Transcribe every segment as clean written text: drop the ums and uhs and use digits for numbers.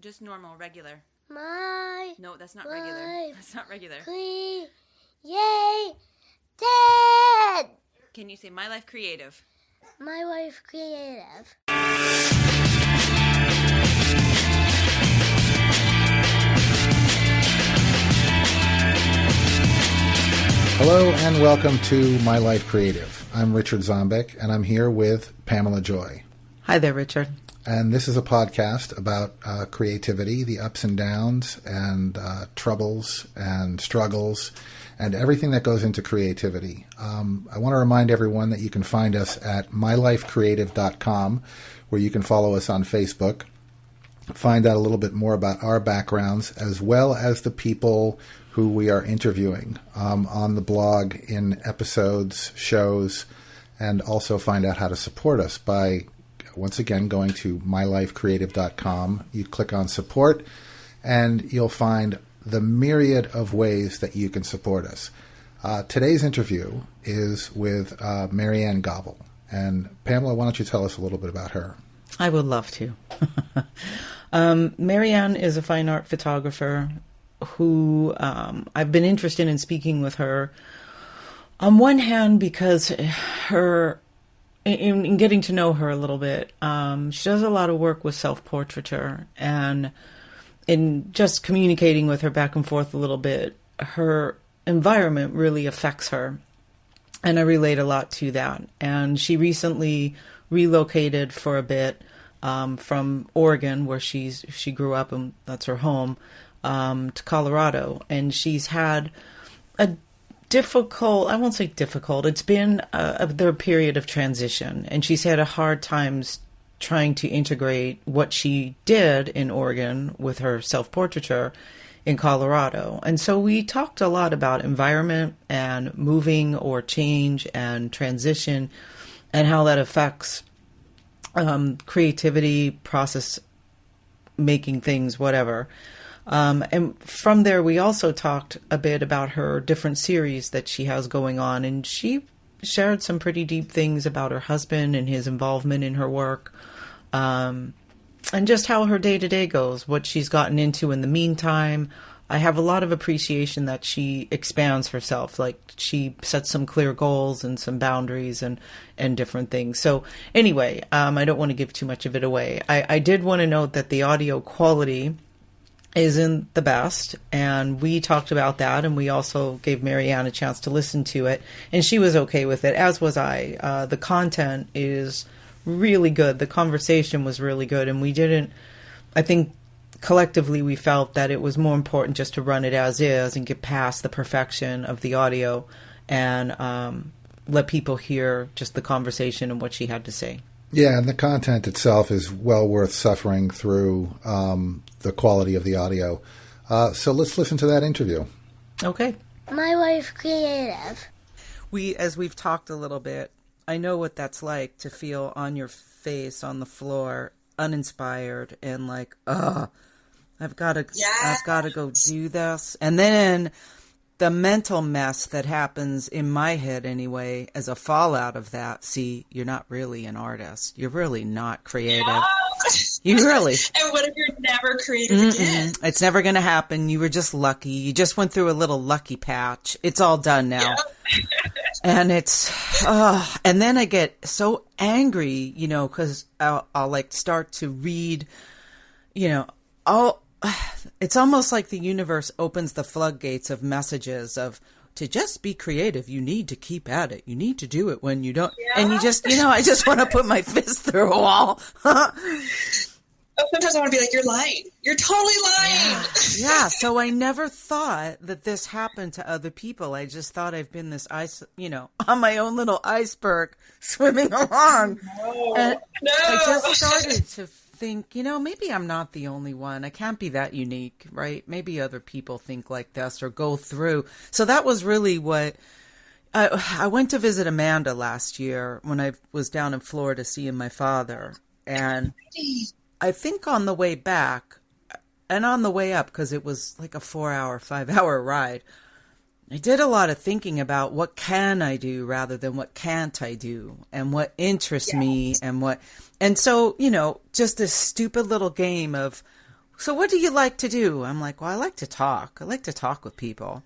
Just normal, regular. My No, that's not regular. That's not regular. Creative. Can you say My Life Creative? My Life Creative. Hello and welcome to My Life Creative. I'm Richard Zombek and I'm here with Pamela Joy. Hi there, Richard. And this is a podcast about creativity, the ups and downs and troubles and struggles and everything that goes into creativity. I want to remind everyone that you can find us at MyLifeCreative.com, where you can follow us on Facebook, find out a little bit more about our backgrounds, as well as the people who we are interviewing on the blog in episodes, shows, and also find out how to support us by, once again, going to mylifecreative.com. You click on support, and you'll find the myriad of ways that you can support us. Today's interview is with Maryanne Gobble. And Pamela, why don't you tell us a little bit about her? I would love to. Maryanne is a fine art photographer who I've been interested in speaking with her. On one hand, because in getting to know her a little bit, she does a lot of work with self-portraiture, and in just communicating with her back and forth a little bit, her environment really affects her, and I relate a lot to that. And she recently relocated for a bit from Oregon, where she grew up, and that's her home, to Colorado, and she's had a difficult, I won't say difficult, it's been their period of transition, and she's had a hard time trying to integrate what she did in Oregon with her self-portraiture in Colorado. And so we talked a lot about environment and moving or change and transition and how that affects creativity, process, making things, whatever. And from there, we also talked a bit about her different series that she has going on. And she shared some pretty deep things about her husband and his involvement in her work. And just how her day-to-day goes, what she's gotten into in the meantime. I have a lot of appreciation that she expands herself. Like, she sets some clear goals and some boundaries and different things. So anyway, I don't want to give too much of it away. I did want to note that the audio quality isn't the best, and we talked about that, and we also gave Maryanne a chance to listen to it, and she was okay with it, as was I. The content is really good. The conversation was really good, and I think collectively we felt that it was more important just to run it as is and get past the perfection of the audio and let people hear just the conversation and what she had to say. Yeah, and the content itself is well worth suffering through the quality of the audio. So let's listen to that interview. Okay. My Life Creative. As we've talked a little bit, I know what that's like to feel on your face on the floor, uninspired, and like, I've got to go do this. And then the mental mess that happens in my head anyway, as a fallout of that. See, you're not really an artist. You're really not creative. No. You really. And what if you're never creative again? It's never going to happen. You were just lucky. You just went through a little lucky patch. It's all done now. Yep. And and then I get so angry, because I'll like start to read, it's almost like the universe opens the floodgates of messages to just be creative. You need to keep at it. You need to do it when you don't. Yeah. And you just, I just want to put my fist through a wall. Sometimes I want to be like, you're lying. You're totally lying. Yeah. So I never thought that this happened to other people. I just thought I've been this on my own little iceberg swimming along. No. And I just started to think, maybe I'm not the only one. I can't be that unique, right? Maybe other people think like this or go through. So that was really what I went to visit Amanda last year when I was down in Florida seeing my father. And I think on the way back and on the way up, because it was like a 5-hour ride, I did a lot of thinking about what can I do rather than what can't I do, and what interests me and so, just this stupid little game of so what do you like to do? I'm like, well, I like to talk. I like to talk with people.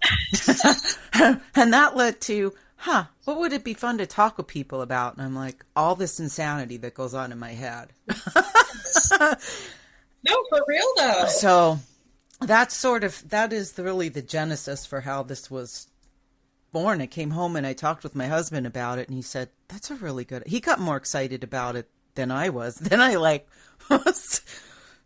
And that led to, what would it be fun to talk with people about? And I'm like, all this insanity that goes on in my head. No, for real though. So that is really the genesis for how this was born. I came home and I talked with my husband about it, and he said, that's a really good, he got more excited about it than I was. Then I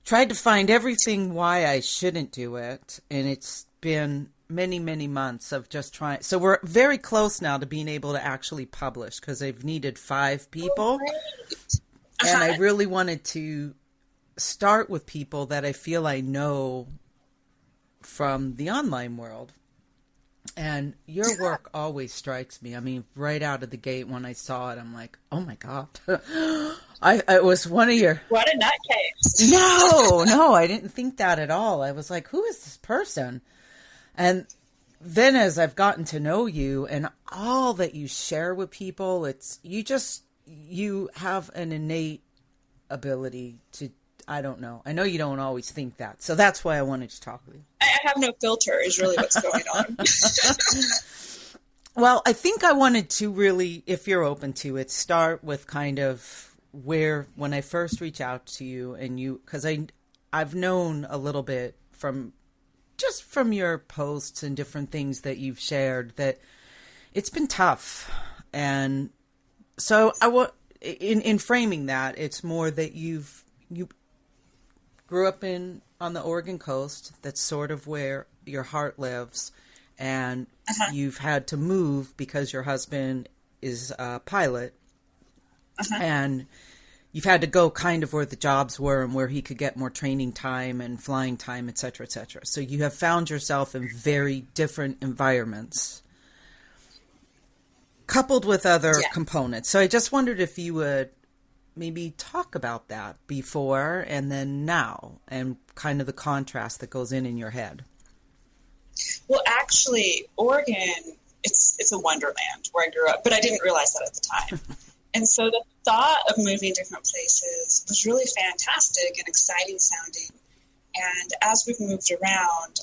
tried to find everything why I shouldn't do it. And it's been many, many months of just trying. So we're very close now to being able to actually publish, because I've needed 5 people. And I really wanted to start with people that I feel I know from the online world. And your work always strikes me. I mean, right out of the gate when I saw it, I'm like, oh my God. I was one of your... What a nutcase. No, I didn't think that at all. I was like, who is this person? And then as I've gotten to know you and all that you share with people, you have an innate ability to, I don't know. I know you don't always think that. So that's why I wanted to talk with you. I have no filter is really what's going on. Well, I think I wanted to really, if you're open to it, start with kind of when I first reached out to you and you, because I've known a little bit from your posts and different things that you've shared that it's been tough. And so in framing that, it's more that you grew up on the Oregon coast. That's sort of where your heart lives. And you've had to move because your husband is a pilot. And you've had to go kind of where the jobs were and where he could get more training time and flying time, et cetera, et cetera. So you have found yourself in very different environments, coupled with other components. So I just wondered if you would maybe talk about that before and then now, and kind of the contrast that goes in your head. Well, actually, Oregon, it's a wonderland where I grew up, but I didn't realize that at the time. And so the thought of moving different places was really fantastic and exciting sounding. And as we've moved around,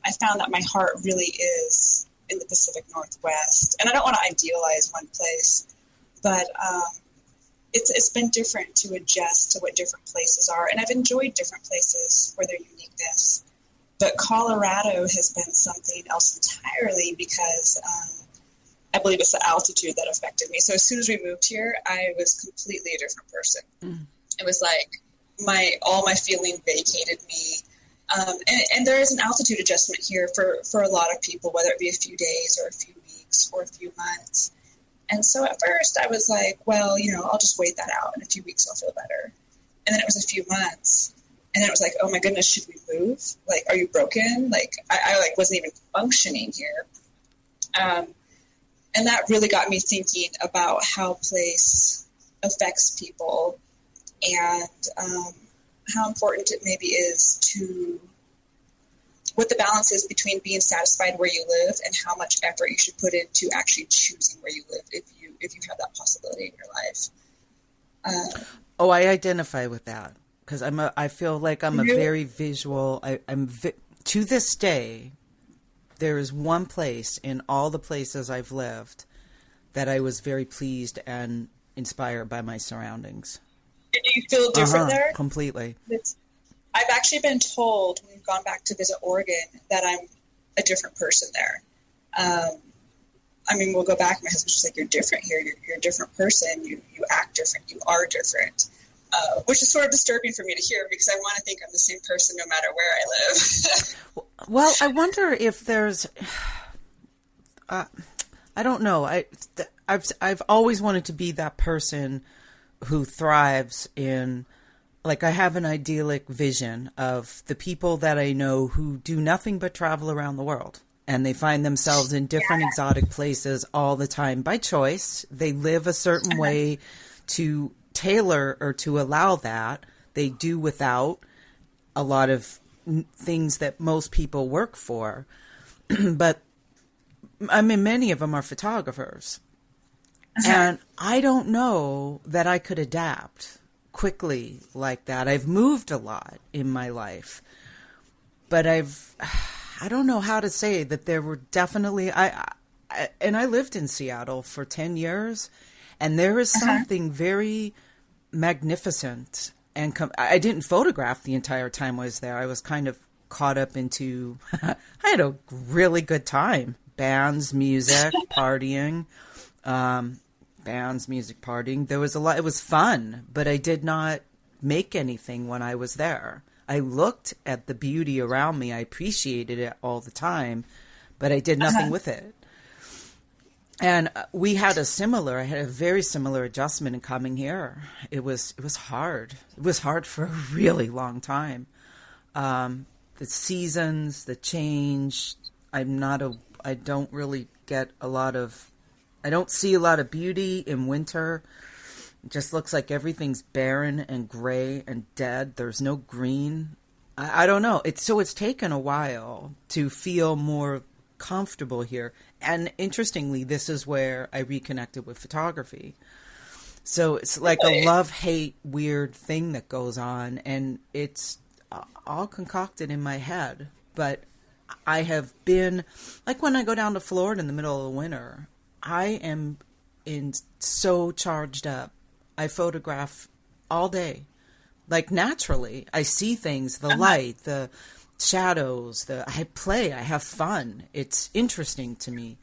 I found that my heart really is in the Pacific Northwest. And I don't want to idealize one place, but it's been different to adjust to what different places are. And I've enjoyed different places for their uniqueness. But Colorado has been something else entirely because I believe it's the altitude that affected me. So as soon as we moved here, I was completely a different person. It was like all my feeling vacated me. And there is an altitude adjustment here for a lot of people, whether it be a few days or a few weeks or a few months. And so at first I was like, well, I'll just wait that out. In a few weeks I'll feel better. And then it was a few months. And then it was like, oh my goodness, should we move? Like, are you broken? Like, I wasn't even functioning here. And that really got me thinking about how place affects people and how important it maybe is what the balance is between being satisfied where you live and how much effort you should put into actually choosing where you live if you have that possibility in your life. I identify with that. Because I feel like I'm a very visual. To this day, there is one place in all the places I've lived that I was very pleased and inspired by my surroundings. Do you feel different there? Completely. I've actually been told when we've gone back to visit Oregon that I'm a different person there. We'll go back. My husband's just like, you're different here. You're a different person. You act different. You are different. Which is sort of disturbing for me to hear because I want to think I'm the same person no matter where I live. Well, I wonder if there's, I don't know. I've always wanted to be that person who thrives in, like, I have an idyllic vision of the people that I know who do nothing but travel around the world. And they find themselves in different exotic places all the time by choice. They live a certain way to tailor or to allow that. They do without a lot of things that most people work for. But many of them are photographers. And I don't know that I could adapt quickly like that. I've moved a lot in my life. but I don't know how to say that there were definitely, and I lived in Seattle for 10 years, and there is something very magnificent. And I didn't photograph the entire time I was there. I was kind of caught up into, I had a really good time. Bands, music, partying, There was a lot, it was fun, but I did not make anything when I was there. I looked at the beauty around me. I appreciated it all the time, but I did nothing with it. And I had a very similar adjustment in coming here. It was hard. It was hard for a really long time. The seasons, the change. I don't really get I don't see a lot of beauty in winter. It just looks like everything's barren and gray and dead. There's no green. I don't know. It's taken a while to feel more comfortable here. And interestingly, this is where I reconnected with photography. So it's like a love-hate weird thing that goes on, and it's all concocted in my head. But I have been, like when I go down to Florida in the middle of the winter, I am so charged up. I photograph all day. Like naturally, I see things, the light, the shadows, I play, I have fun. It's interesting to me.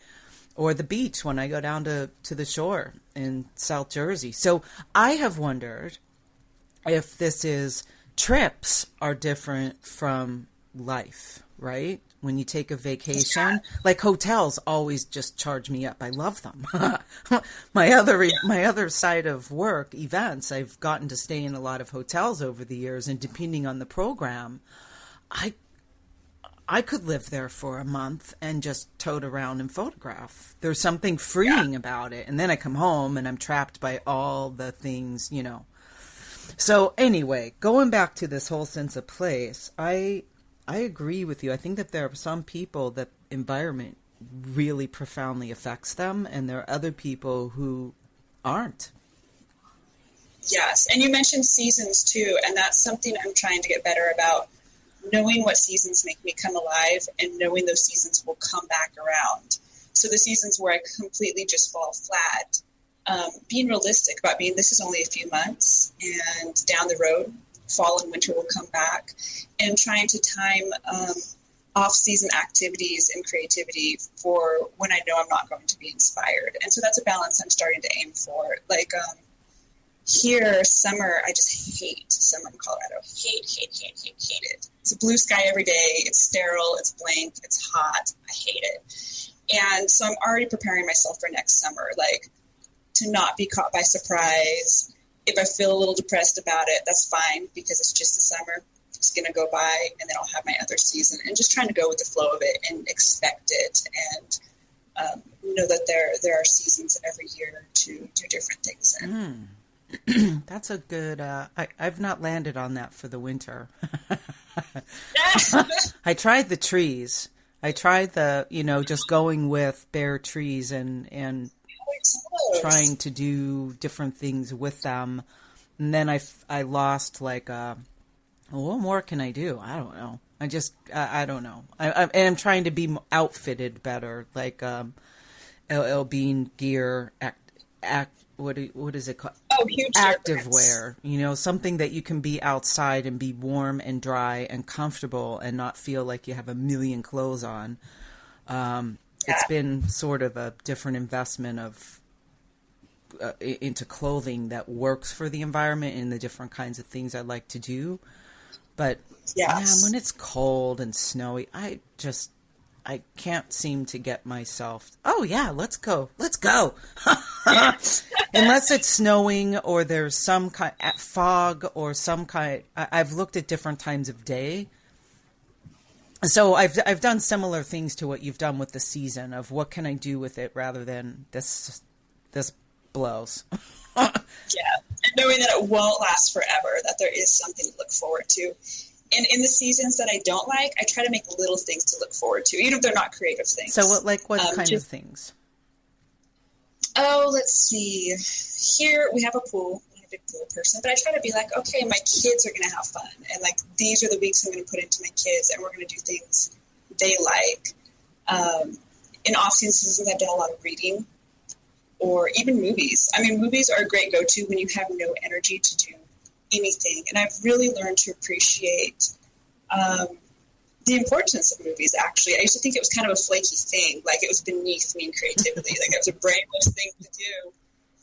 Or the beach when I go down to the shore in South Jersey. So I have wondered if trips are different from life, right? When you take a vacation, like hotels always just charge me up. I love them. My other side of work, events, I've gotten to stay in a lot of hotels over the years, and depending on the program, I could live there for a month and just tote around and photograph. There's something freeing about it. And then I come home and I'm trapped by all the things, So anyway, going back to this whole sense of place, I agree with you. I think that there are some people that environment really profoundly affects them, and there are other people who aren't. Yes. And you mentioned seasons too. And that's something I'm trying to get better about. Knowing what seasons make me come alive and knowing those seasons will come back around. So the seasons where I completely just fall flat, being realistic about this is only a few months, and down the road, fall and winter will come back, and trying to time off-season activities and creativity for when I know I'm not going to be inspired. And so that's a balance I'm starting to aim for. Like, here, summer, I just hate summer in Colorado. Hate it. It's a blue sky every day. It's sterile. It's blank. It's hot. I hate it. And so I'm already preparing myself for next summer, like to not be caught by surprise. If I feel a little depressed about it, that's fine because it's just the summer. It's going to go by, and then I'll have my other season. And just trying to go with the flow of it and expect it, and know that there are seasons every year to do different things in. That's a good, I've not landed on that for the winter. I tried the trees. I tried just going with bare trees and trying to do different things with them. And then I lost what more can I do? I don't know. I don't know. I'm trying to be outfitted better, like LL Bean gear, what is it called? Oh, huge active wear. Something that you can be outside and be warm and dry and comfortable and not feel like you have a million clothes on. It's been sort of a different investment of into clothing that works for the environment and the different kinds of things I like to do. But when it's cold and snowy, I can't seem to get myself, let's go. Unless it's snowing or there's some kind of fog or some kind. I've looked at different times of day. So I've done similar things to what you've done with the season of what can I do with it rather than this blows. And knowing that it won't last forever, that there is something to look forward to. And in the seasons that I don't like, I try to make little things to look forward to, even if they're not creative things. So what kind of things? Oh, let's see. Here we have a pool. We have big goal person, but I try to be like, okay, my kids are going to have fun. And like, these are the weeks I'm going to put into my kids, and we're going to do things they like. In off-season, I've done a lot of reading or even movies. I mean, movies are a great go-to when you have no energy to do anything. And I've really learned to appreciate the importance of movies, actually. I used to think it was kind of a flaky thing, like it was beneath me in creativity, like it was a brainless thing to do.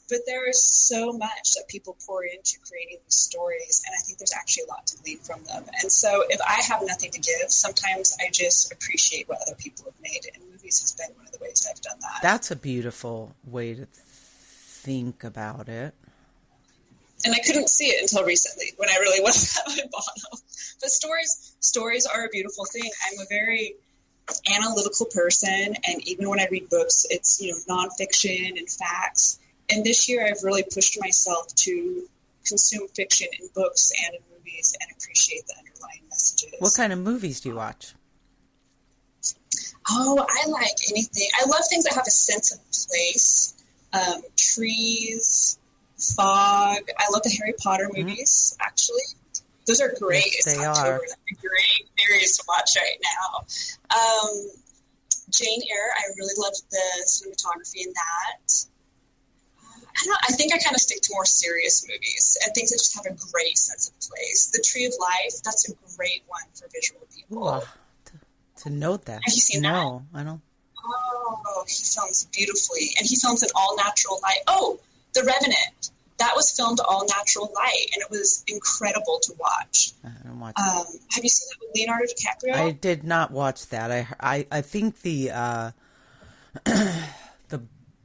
But there is so much that people pour into creating these stories, and I think there's actually a lot to glean from them. And so if I have nothing to give, sometimes I just appreciate what other people have made, and movies has been one of the ways I've done that. That's a beautiful way to think about it. And I couldn't see it until recently when I really was at my bottom. But stories are a beautiful thing. I'm a very analytical person, and even when I read books, it's, nonfiction and facts. And this year I've really pushed myself to consume fiction in books and in movies and appreciate the underlying messages. What kind of movies do you watch? Oh, I like anything. I love things that have a sense of place. Trees, fog. I love the Harry Potter movies, actually. Those are great. Yes, it's they October. are. That's a great series to watch right now. Jane Eyre, I really loved the cinematography in that. I think I kind of stick to more serious movies and things that just have a great sense of place. The Tree of Life, that's a great one for visual people. Ooh, to note that. Have you seen that? No, I don't. Oh, he films beautifully. And he films in all natural light. Oh, The Revenant. That was filmed all natural light, and it was incredible to watch. I don't watch that. Have you seen that with Leonardo DiCaprio? I did not watch that. I think the the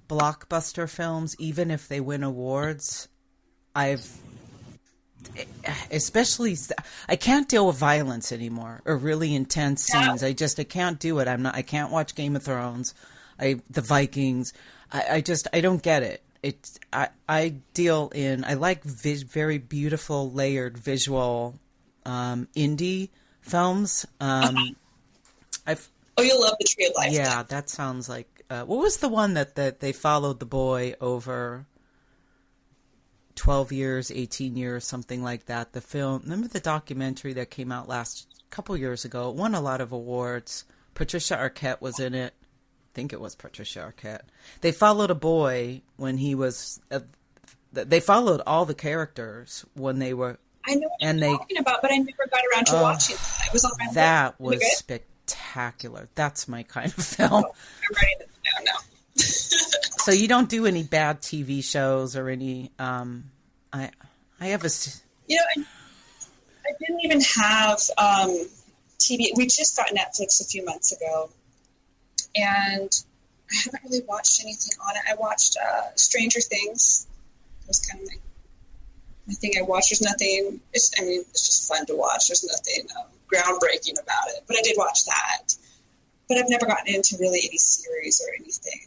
blockbuster films, even if they win awards, I can't deal with violence anymore or really intense scenes. I can't do it. I can't watch Game of Thrones, the Vikings. I don't get it. I like very beautiful layered visual indie films. You'll love The Tree of Life. Yeah, that sounds like. What was the one that they followed the boy over 12 years, 18 years, something like that? The film. Remember the documentary that came out couple years ago? It won a lot of awards. Patricia Arquette was in it. I think it was Patricia Arquette. They followed a boy when he was. They followed all the characters when they were. I know what you're talking about, but I never got around to watching that. It was on my list. That was spectacular. That's my kind of film. I'm writing this down now. So you don't do any bad TV shows or any? I have a. I didn't even have TV. We just got Netflix a few months ago, and I haven't really watched anything on it. I watched Stranger Things. It was kind of my thing. I watched. There's nothing. It's just fun to watch. There's nothing groundbreaking about it, but I did watch that. But I've never gotten into really any series or anything.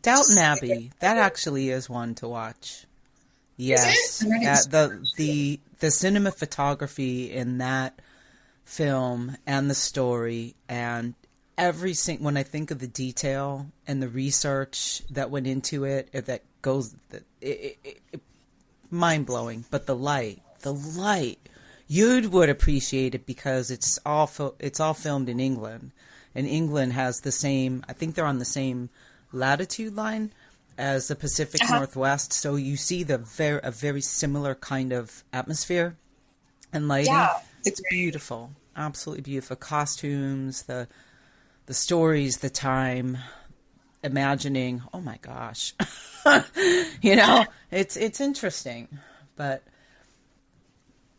Downton Abbey. That actually is one to watch. Yes, the cinematography in that film and the story and when I think of the detail and the research that went into it, mind blowing. But the light, you would appreciate it because it's all filmed in England, and England has the same. I think they're on the same latitude line as the Pacific Northwest, so you see a very similar kind of atmosphere and lighting. Yeah, it's beautiful, absolutely beautiful. Costumes, the stories, the time, imagining. Oh my gosh, it's interesting. But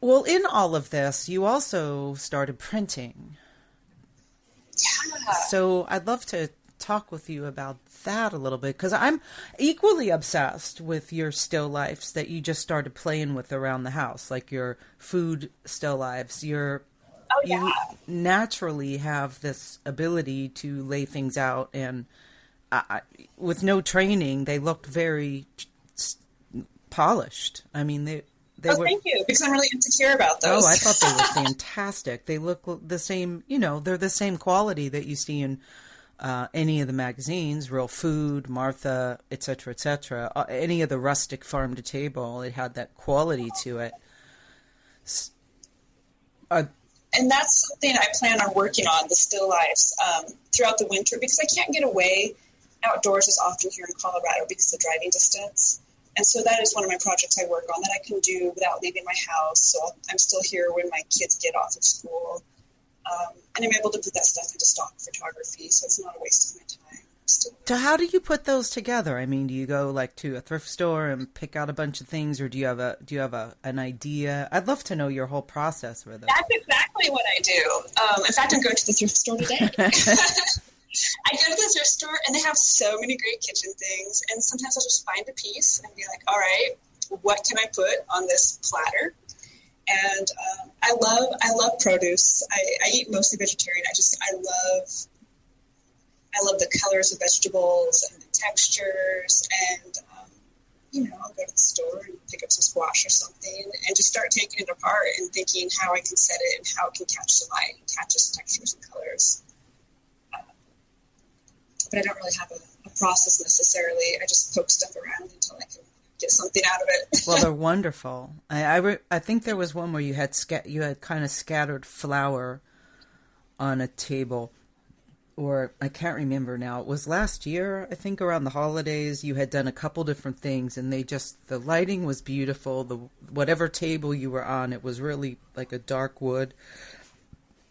in all of this, you also started printing. Yeah. So I'd love to talk with you about that a little bit, because I'm equally obsessed with your still lifes that you just started playing with around the house, like your food still lifes. You naturally have this ability to lay things out, and with no training, they looked very polished. I mean, they were. Thank you, because I'm really insecure about those. Oh, I thought they were fantastic. They look the same. They're the same quality that you see in any of the magazines, Real Food, Martha, etc., any of the rustic farm to table, it had that quality to it. And that's something I plan on working on, the still lifes, throughout the winter, because I can't get away outdoors as often here in Colorado because of the driving distance. And so that is one of my projects I work on that I can do without leaving my house. So I'm still here when my kids get off of school. And I'm able to put that stuff into stock photography, so it's not a waste of my time. So how do you put those together? I mean, do you go like to a thrift store and pick out a bunch of things, or do you have an idea? I'd love to know your whole process with it. That's exactly what I do. In fact, I'm going to the thrift store today. I go to the thrift store, and they have so many great kitchen things. And sometimes I'll just find a piece and be like, all right, what can I put on this platter? And I love produce. I eat mostly vegetarian. I love the colors of vegetables and the textures. And, I'll go to the store and pick up some squash or something and just start taking it apart and thinking how I can set it and how it can catch the light and catch its textures and colors. But I don't really have a process necessarily. I just poke stuff around until I can get something out of it. Well, they're wonderful. I think there was one where you had kind of scattered flour on a table, or I can't remember now. It was last year, I think, around the holidays. You had done a couple different things, and the lighting was beautiful. Whatever table you were on, it was really like a dark wood,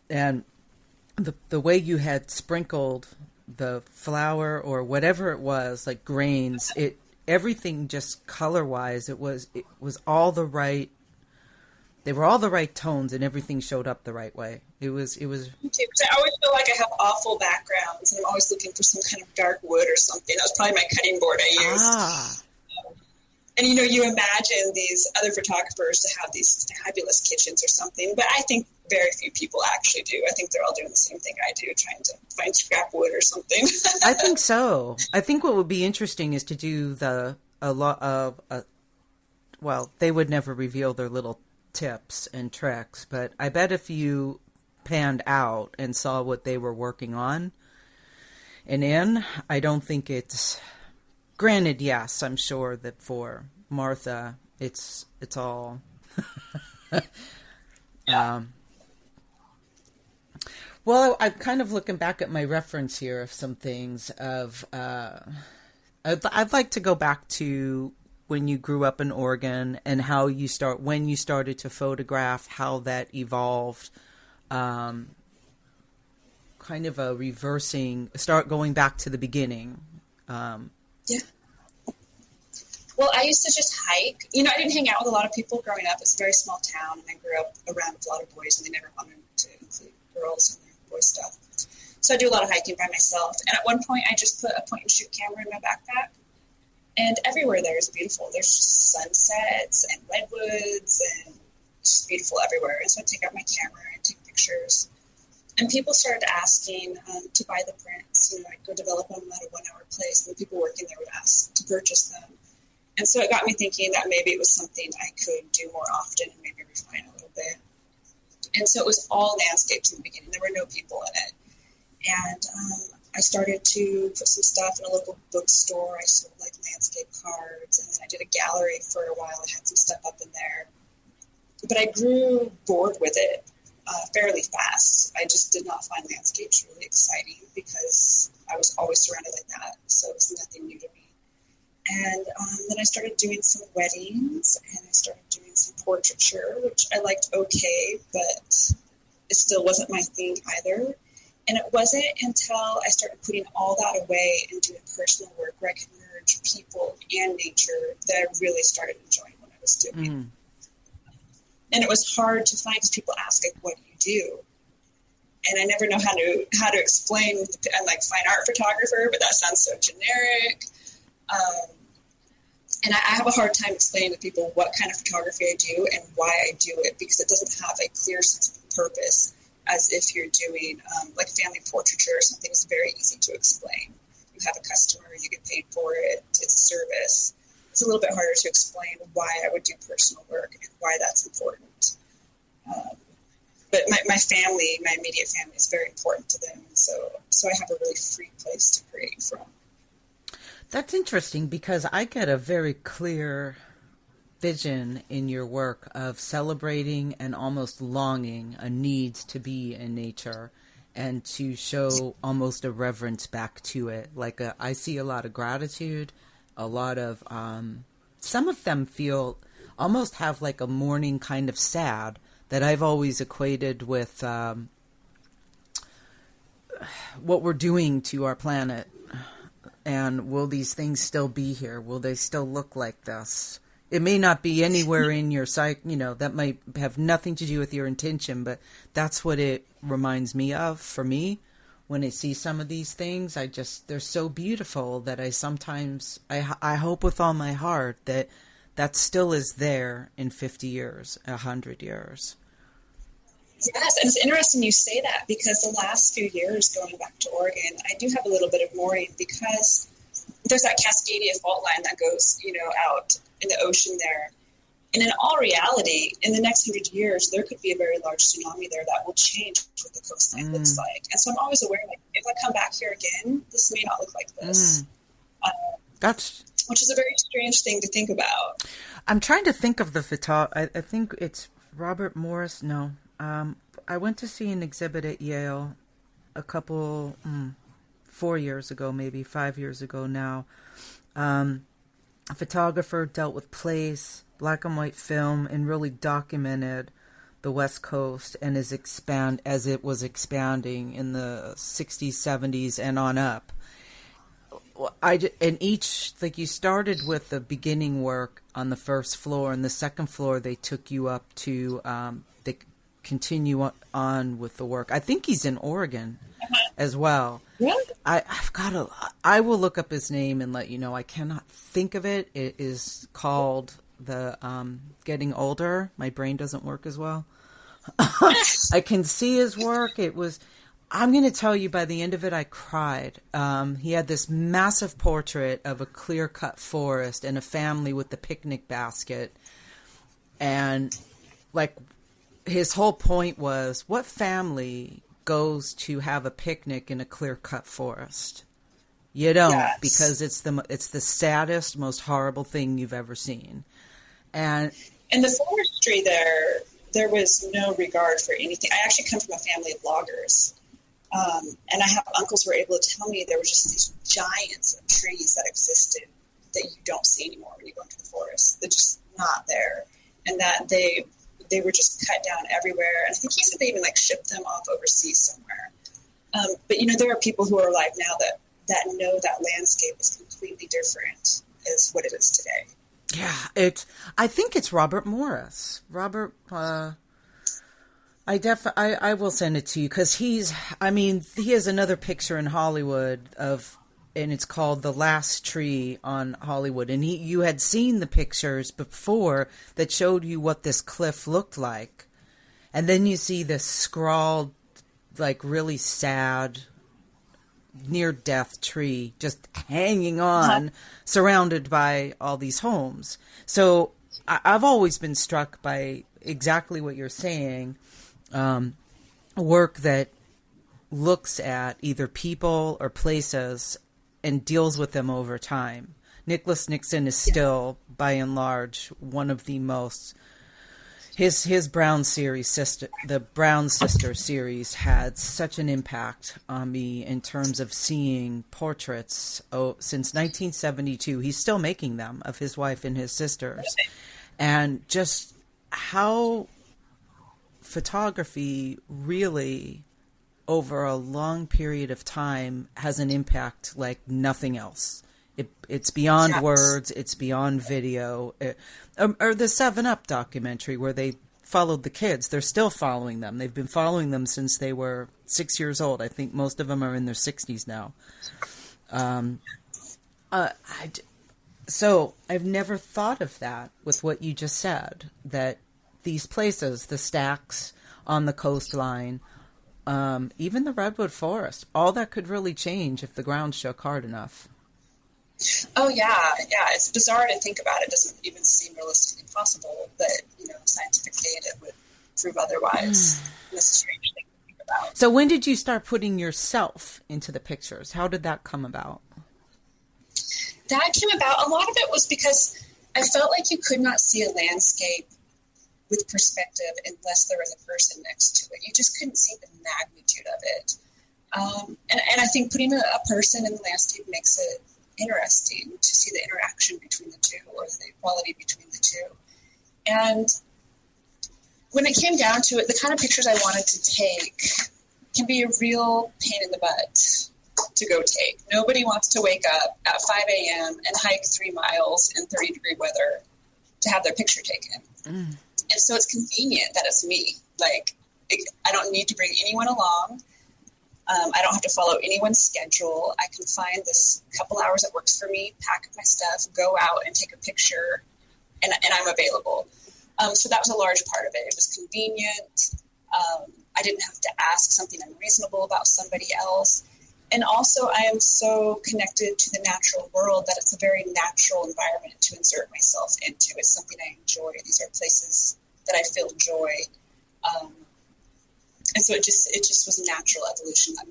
and the way you had sprinkled the flour or whatever it was, like grains, everything just color-wise, it was all the right. They were all the right tones, and everything showed up the right way. It was. Me too, because I always feel like I have awful backgrounds, and I'm always looking for some kind of dark wood or something. That was probably my cutting board I used. And you imagine these other photographers to have these fabulous kitchens or something, but I think very few people actually do. I think they're all doing the same thing I do, trying to find scrap wood or something. I think so. I think what would be interesting is to do they would never reveal their little tips and tricks, but I bet if you panned out and saw what they were working on I don't think it's, granted, yes, I'm sure that for Martha it's all well, I'm kind of looking back at my reference here of some things of I'd like to go back to when you grew up in Oregon and when you started to photograph, how that evolved, kind of start going back to the beginning. Yeah. Well, I used to just hike. I didn't hang out with a lot of people growing up. It's a very small town, and I grew up around a lot of boys, and they never wanted to include girls in their boy stuff. So I do a lot of hiking by myself. And at one point, I just put a point-and-shoot camera in my backpack. And everywhere there is beautiful. There's just sunsets and redwoods and just beautiful everywhere. And so I take out my camera and take pictures. And people started asking to buy the prints. I'd go develop them at a 1-hour place, and the people working there would ask to purchase them. And so it got me thinking that maybe it was something I could do more often and maybe refine a little bit. And so it was all landscapes in the beginning. There were no people in it. And I started to put some stuff in a local bookstore. I sold landscape cards, and then I did a gallery for a while. I had some stuff up in there. But I grew bored with it fairly fast. I just did not find landscapes really exciting because I was always surrounded like that. So it was nothing new to me. And then I started doing some weddings, and I started doing some portraiture, which I liked okay, but it still wasn't my thing either. And it wasn't until I started putting all that away and doing personal work where I could merge people and nature that I really started enjoying what I was doing. Mm. And it was hard to find because people ask, what do you do? And I never know how to explain. I'm fine art photographer, but that sounds so generic. And I have a hard time explaining to people what kind of photography I do and why I do it, because it doesn't have a clear sense of purpose, as if you're doing family portraiture or something. It's very easy to explain. You have a customer, you get paid for it, it's a service. It's a little bit harder to explain why I would do personal work and why that's important. But my family, my immediate family, is very important to them. So I have a really free place to create from. That's interesting because I get a very clear vision in your work of celebrating and almost longing a need to be in nature and to show almost a reverence back to it. Like I see a lot of gratitude, a lot of, some of them feel almost have like a mourning kind of sad that I've always equated with what we're doing to our planet. And will these things still be here? Will they still look like this? It may not be anywhere in your psyche, that might have nothing to do with your intention, but that's what it reminds me of for me. When I see some of these things, they're so beautiful that I hope with all my heart that still is there in 50 years, 100 years. Yes, and it's interesting you say that because the last few years going back to Oregon, I do have a little bit of mourning because there's that Cascadia fault line that goes, out in the ocean there. And in all reality, in the next 100 years, there could be a very large tsunami there that will change what the coastline looks like. And so I'm always aware, like, if I come back here again, this may not look like this. Which is a very strange thing to think about. I'm trying to think of the photographer. I think it's Robert Morris. No. I went to see an exhibit at Yale a couple, 4 years ago, maybe 5 years ago now. A photographer dealt with place, black and white film, and really documented the West Coast and as it was expanding in the 60s, 70s, and on up. You started with the beginning work on the first floor, and the second floor they took you up to, they continue on with the work. I think he's in Oregon as well. Really? I will look up his name and let you know. I cannot think of it. It is called the Getting Older. My brain doesn't work as well. I can see his work. I'm going to tell you, by the end of it, I cried. He had this massive portrait of a clear-cut forest and a family with the picnic basket. And, his whole point was, what family goes to have a picnic in a clear-cut forest? You don't, yes. Because it's the saddest, most horrible thing you've ever seen. And the forestry there was no regard for anything. I actually come from a family of loggers. And I have uncles who were able to tell me there were just these giants of trees that existed that you don't see anymore when you go into the forest. They're just not there. And that they were just cut down everywhere. And I think he said they even shipped them off overseas somewhere. But there are people who are alive now that know that landscape is completely different as what it is today. Yeah, I think it's Robert Morris. Robert, I will send it to you because he has another picture in Hollywood and it's called The Last Tree on Hollywood. And you had seen the pictures before that showed you what this cliff looked like. And then you see this scrawled, really sad, near-death tree just hanging on, surrounded by all these homes. So I've always been struck by exactly what you're saying. Work that looks at either people or places and deals with them over time. Nicholas Nixon is still, by and large, one of the most. His Brown series, the Brown Sister series, had such an impact on me in terms of seeing portraits. Since 1972, he's still making them of his wife and his sisters, and just how photography really, over a long period of time, has an impact like nothing else. It's beyond words. It's beyond video. Or the 7-Up documentary where they followed the kids. They're still following them. They've been following them since they were 6 years old. I think most of them are in their 60s now. So I've never thought of that with what you just said, that these places, the stacks on the coastline, even the redwood forest, all that could really change if the ground shook hard enough. Oh, yeah. It's bizarre to think about. It doesn't even seem realistically possible, but, scientific data would prove otherwise. That's a strange thing to think about. So when did you start putting yourself into the pictures? How did that come about? That came about, a lot of it was because I felt like you could not see a landscape with perspective unless there was a person next to it. You just couldn't see the magnitude of it. And I think putting a person in the landscape makes it interesting to see the interaction between the two, or the equality between the two. And when it came down to it, the kind of pictures I wanted to take can be a real pain in the butt to go take. Nobody wants to wake up at 5 a.m. and hike 3 miles in 30-degree weather to have their picture taken. And so it's convenient that it's me. Like, I don't need to bring anyone along. I don't have to follow anyone's schedule. I can find this couple hours that works for me, pack up my stuff, go out and take a picture, and I'm available. So that was a large part of it. It was convenient. I didn't have to ask something unreasonable about somebody else. And also, I am so connected to the natural world that it's a very natural environment to insert myself into. It's something I enjoy. These are places that I feel joy. And so it just was a natural evolution that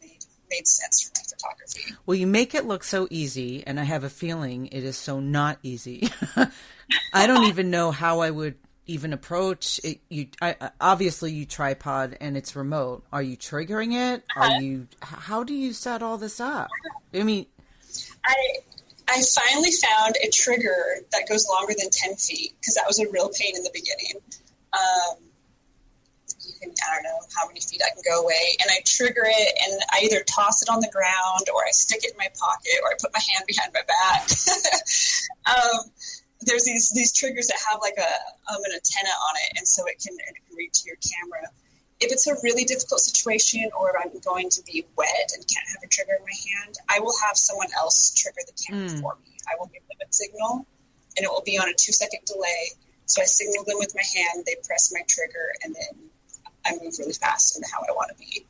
made sense for my photography. Well, you make it look so easy, and I have a feeling it is so not easy. I don't even know how I would even approach it. Obviously you tripod and it's remote. Are you triggering it? How do you set all this up? I mean, I finally found a trigger that goes longer than 10 feet, because that was a real pain in the beginning. I don't know how many feet I can go away, and I trigger it, and I either toss it on the ground, or I stick it in my pocket, or I put my hand behind my back. There's these triggers that have like an antenna on it, and so it can read to your camera. If it's a really difficult situation, or if I'm going to be wet and can't have a trigger in my hand, I will have someone else trigger the camera for me. I will give them a signal, and it will be on a 2-second delay. So I signal them with my hand, they press my trigger, and then I move really fast into how I want to be.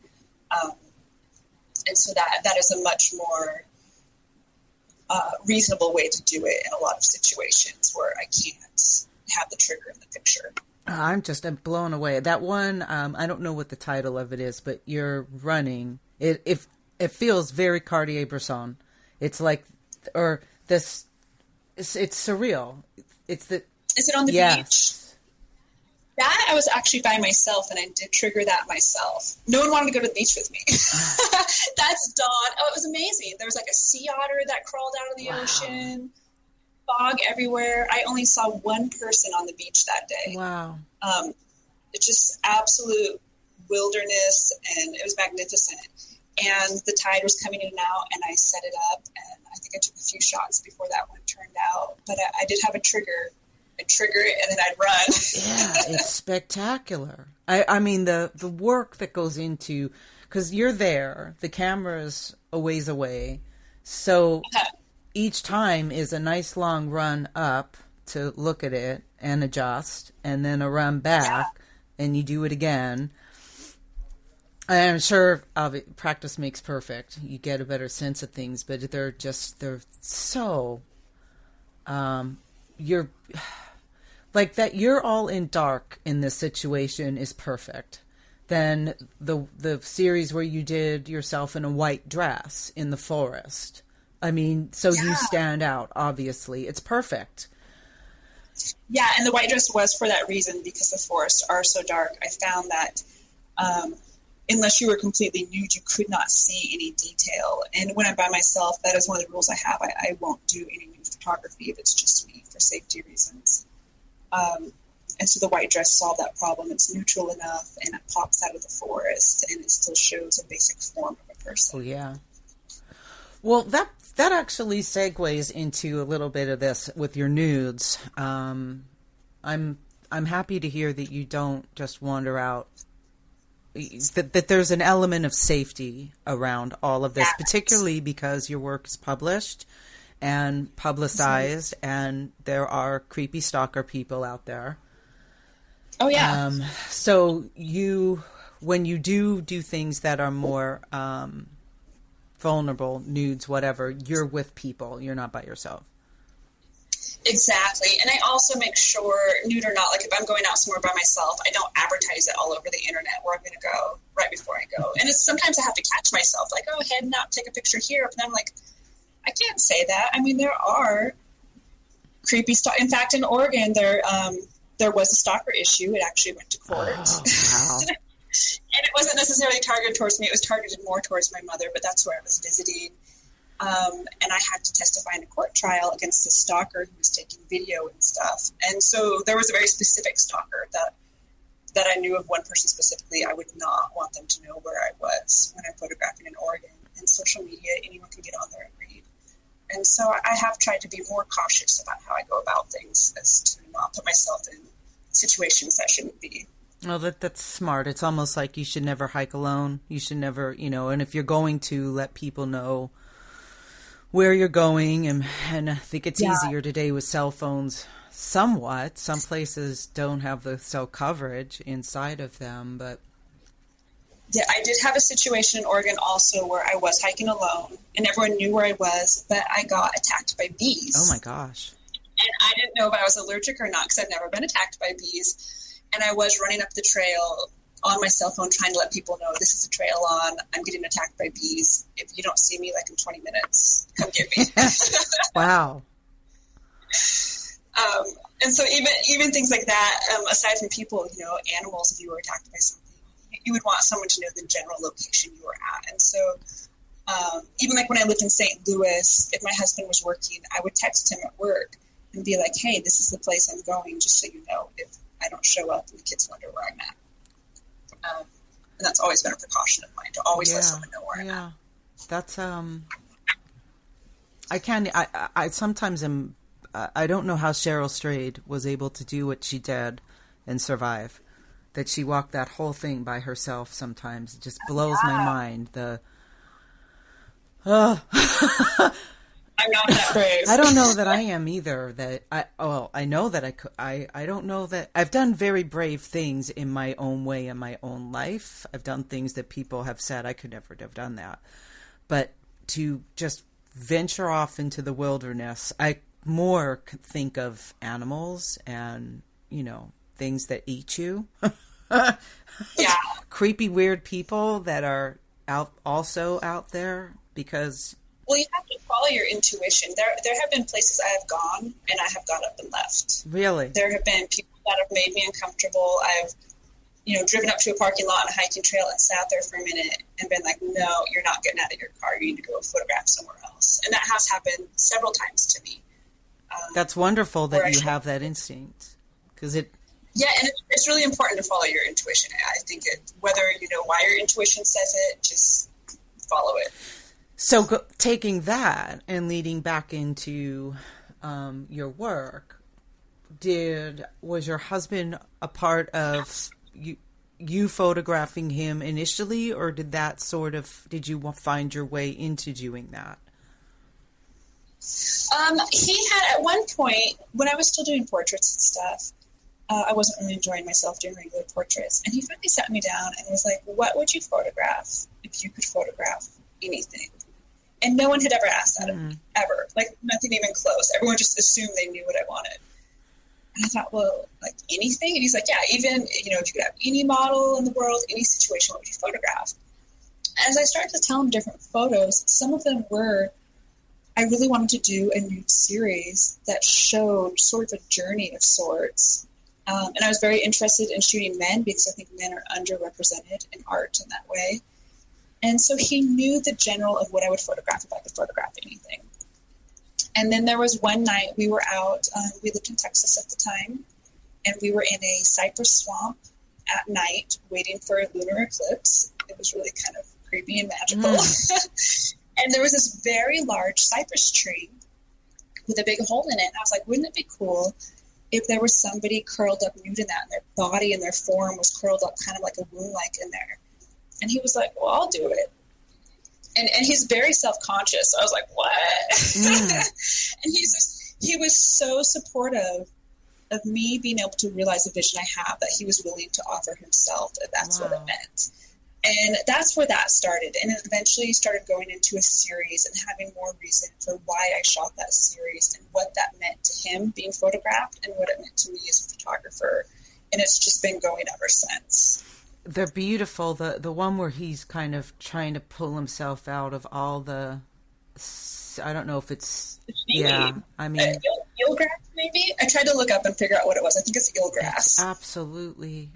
And so that is a much more reasonable way to do it in a lot of situations where I can't have the trigger in the picture. I'm blown away. That one, I don't know what the title of it is, but you're running. It feels very Cartier-Bresson. It's like, or this, it's surreal. Is it on the beach? That I was actually by myself, and I did trigger that myself. No one wanted to go to the beach with me. That's dawn. Oh, it was amazing. There was like a sea otter that crawled out of the ocean. Fog everywhere. I only saw one person on the beach that day. Wow. It's just absolute wilderness, and it was magnificent. And the tide was coming in and out, and I set it up, and I think I took a few shots before that one turned out. But I did have a trigger. I'd trigger it, and then I'd run. Yeah, it's spectacular. I mean, the work that goes into, because you're there, the camera's a ways away, so each time is a nice long run up to look at it and adjust, and then a run back, and you do it again. I'm sure practice makes perfect. You get a better sense of things, but they're so, you're like that. You're all in dark in this situation is perfect. Then the series where you did yourself in a white dress in the forest. I mean, so you stand out, obviously. It's perfect. Yeah, and the white dress was for that reason, because the forests are so dark. I found that unless you were completely nude, you could not see any detail. And when I'm by myself, that is one of the rules I have. I won't do any nude photography if it's just me, for safety reasons. And so the white dress solved that problem. It's neutral enough, and it pops out of the forest, and it still shows a basic form of a person. Oh, yeah. Well, that actually segues into a little bit of this with your nudes. I'm happy to hear that you don't just wander out. That there's an element of safety around all of this, particularly because your work is published and publicized, and there are creepy stalker people out there. Oh yeah. So when you do things that are more vulnerable, nudes, whatever, you're with people. You're not by yourself. Exactly. And I also make sure, nude or not, like if I'm going out somewhere by myself, I don't advertise it all over the internet where I'm going to go right before I go. And it's sometimes I have to catch myself, like, oh, heading out, take a picture here. But then I'm like, I can't say that. I mean, there are creepy stuff. In fact, in Oregon, there was a stalker issue. It actually went to court. Oh, wow. And it wasn't necessarily targeted towards me. It was targeted more towards my mother, but that's where I was visiting. And I had to testify in a court trial against a stalker who was taking video and stuff. And so there was a very specific stalker that I knew of, one person specifically. I would not want them to know where I was when I'm photographing in Oregon. And social media, anyone can get on there and read. And so I have tried to be more cautious about how I go about things, as to not put myself in situations that shouldn't be. Well, that's smart. It's almost like you should never hike alone. You should never, and if you're going to, let people know where you're going. And I think it's easier today with cell phones somewhat. Some places don't have the cell coverage inside of them, but... Yeah, I did have a situation in Oregon also where I was hiking alone and everyone knew where I was, but I got attacked by bees. Oh my gosh. And I didn't know if I was allergic or not because I've never been attacked by bees. And I was running up the trail on my cell phone trying to let people know this is a trail on. I'm getting attacked by bees. If you don't see me like in 20 minutes, come get me. Wow. And so even things like that, aside from people, animals, if you were attacked by something, you would want someone to know the general location you were at. And so even like when I lived in St. Louis, if my husband was working, I would text him at work and be like, hey, this is the place I'm going, just so you know, if I don't show up and the kids wonder where I'm at. And that's always been a precaution of mine, to always let someone know where I'm at. That's, I sometimes am, I don't know how Cheryl Strayed was able to do what she did and survive. That she walked that whole thing by herself sometimes. It just blows my mind. I'm not that brave. I don't know that I am either. I know that I could. I don't know that I've done very brave things in my own way in my own life. I've done things that people have said I could never have done that. But to just venture off into the wilderness, I more think of animals and, things that eat you. Yeah. Creepy, weird people that are also out there because... Well, you have to follow your intuition. There have been places I have gone and I have got up and left. Really? There have been people that have made me uncomfortable. I've, driven up to a parking lot on a hiking trail and sat there for a minute and been like, no, you're not getting out of your car. You need to go photograph somewhere else. And that has happened several times to me. That's wonderful that you have that instinct. Because it... Yeah, and it's really important to follow your intuition. I think whether you know why your intuition says it, just follow it. So taking that and leading back into your work, was your husband a part of you photographing him initially, or did you find your way into doing that? He had at one point, when I was still doing portraits and stuff, I wasn't really enjoying myself doing regular portraits. And he finally sat me down and was like, what would you photograph if you could photograph anything? And no one had ever asked that of me, ever. Like, nothing even close. Everyone just assumed they knew what I wanted. And I thought, well, like anything? And he's like, yeah, even, if you could have any model in the world, any situation, what would you photograph? As I started to tell him different photos, some of them were, I really wanted to do a nude series that showed sort of a journey of sorts. And I was very interested in shooting men because I think men are underrepresented in art in that way. And so he knew the general of what I would photograph if I could photograph anything. And then there was one night we were out, we lived in Texas at the time, and we were in a cypress swamp at night waiting for a lunar eclipse. It was really kind of creepy and magical. And there was this very large cypress tree with a big hole in it. And I was like, wouldn't it be cool if there was somebody curled up nude in that, and their body and their form was curled up kind of like a womb-like in there? And he was like, well, I'll do it. And he's very self-conscious. So I was like, what? And he was so supportive of me being able to realize the vision I have, that he was willing to offer himself, if that's what it meant. And that's where that started. And it eventually started going into a series and having more reason for why I shot that series and what that meant to him being photographed and what it meant to me as a photographer. And it's just been going ever since. They're beautiful. The one where he's kind of trying to pull himself out of all the, I don't know if it's, yeah, I mean. Eelgrass, maybe? I tried to look up and figure out what it was. I think it's eelgrass. Absolutely.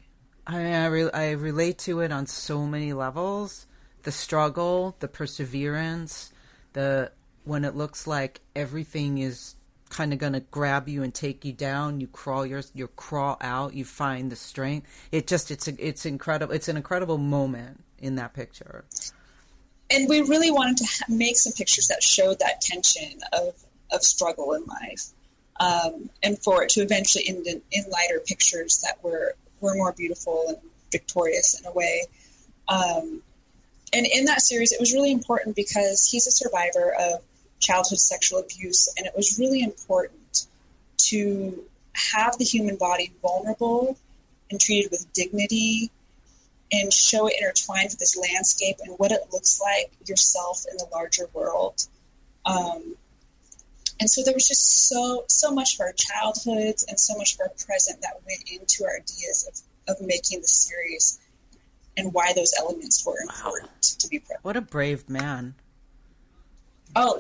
I mean, I relate to it on so many levels. The struggle, the perseverance, when it looks like everything is kind of going to grab you and take you down, you crawl out, you find the strength. It's incredible. It's an incredible moment in that picture. And we really wanted to make some pictures that showed that tension of struggle in life, and for it to eventually end in lighter pictures that were more beautiful and victorious in a way. And in that series, it was really important because he's a survivor of childhood sexual abuse, and it was really important to have the human body vulnerable and treated with dignity and show it intertwined with this landscape and what it looks like yourself in the larger world. And so there was just so much of our childhoods and so much of our present that went into our ideas of making the series and why those elements were important to be present. What a brave man. Oh,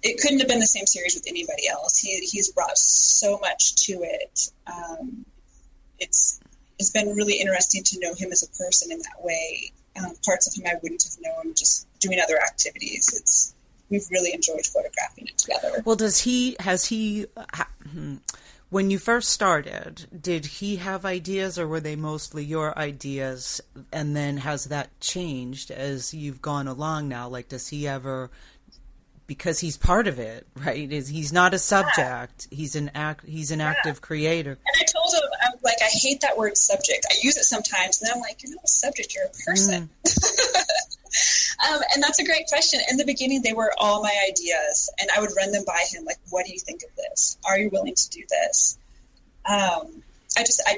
it couldn't have been the same series with anybody else. He's brought so much to it. It's been really interesting to know him as a person in that way. Parts of him I wouldn't have known just doing other activities. We've really enjoyed photographing it together. Well, when you first started, did he have ideas, or were they mostly your ideas? And then has that changed as you've gone along now? Like, does he ever, because he's part of it, right? He's not a subject. Yeah. He's an active creator. And I told him, I'm like, I hate that word subject. I use it sometimes, and I'm like, you're not a subject, you're a person. And that's a great question. In the beginning, they were all my ideas, and I would run them by him. Like, what do you think of this? Are you willing to do this? I